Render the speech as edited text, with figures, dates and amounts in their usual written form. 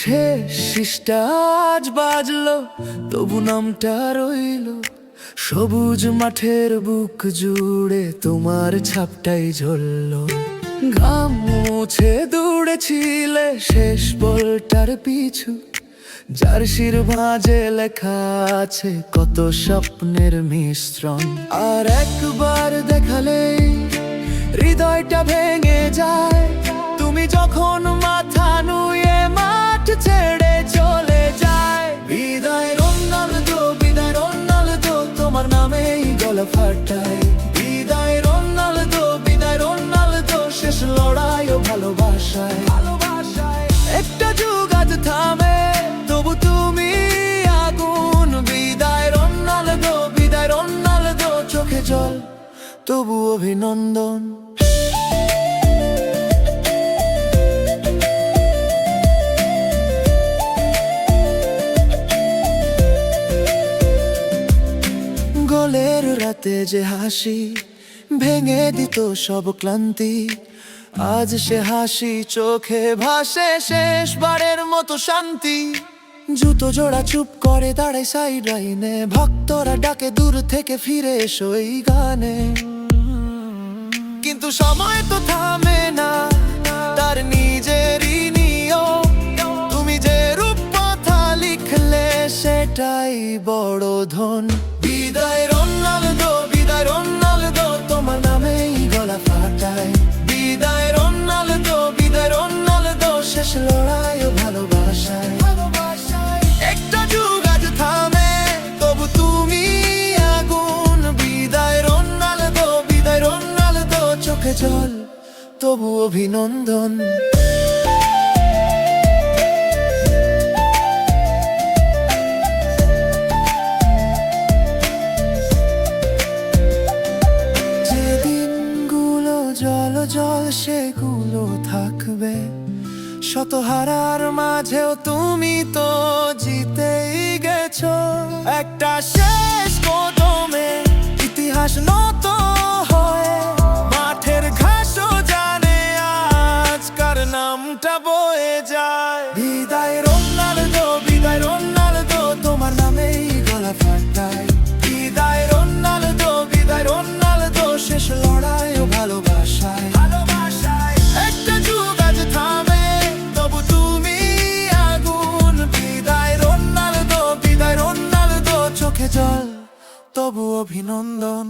শেষ শিষ্টা আজ বাজলো, তবু নামটা রইলো সবুজ মাঠের বুক জুড়ে, তোমার ছাপটাই ঝরলো। ঘাম মুছে দৌড়েছিলে শেষ বলটার পিছু, জার্সির ভাঁজে লেখা আছে কত স্বপ্নের মিশ্রণ। আর একবার দেখালেই হৃদয়টা ভেঙে যায়, তুমি যখন মাথা নুয়ে মাঠ ছেড়ে চলে যায়। বিদায় রোনালদো, বিদায় রোনালদো, তোমার নামেই গলা ফাটায়। বিদায় রোনালদো, বিদায় রোনালদো, শেষ লড়াই ও ভালোবাসায়। একটা যুগ আজ থামে, তবু তুমি আগুন। বিদায় রোনালদো, বিদায় রোনালদো, চোখে জল তবু অভিনন্দন। গোলের রাতে যে হাসি ভেঙে দিত সব ক্লান্তি, আজ সে হাসি চোখে ভাসে শেষবারের মতো শান্তি। জুতো জোড়া চুপ করে দাঁড়ায় সাইড লাইনে, ভক্তরা ডাকে দূর থেকে ফিরে এসো এই গানে। কিন্তু সময় তো থামে না, তার নিজেরই নিয়ম। তুমি যে রূপকথা লিখলে সেটাই বড় ধন। বিদায় রোনালদো, বিদায় রোনালদো, তোমার নামেই গলা ফাটায়। বিদায় রোনালদো, বিদায় রোনালদো, শেষ লড়াই ও ভালোবাসায়। একটা যুগ আজ থামে, তবু তুমি আগুন। বিদায় রোনালদো, বিদায় রোনালদো, চোখে জল তবু অভিনন্দন। জল জল সেগুলো থাকবে, শত হারার মাঝেও তুমি তো জিতেই গেছো। একটা শেষ কদমে ইতিহাস নত হয়, মাঠের ঘাসও জানে আজ কার নামটা বয়ে যায়। বিদায় রোনালদো, বিদায় রোনালদো, তোমার নামেই গলা ফাটায়। বিদায় রোনালদো, বিদায় রোনালদো, শেষ লড়াই ও ভালোবাসায়। একটা যুগ আজ থামে, তবু তুমি আগুন। বিদায় রোনালদো, বিদায় রোনালদো, চোখে জল তবু অভিনন্দন।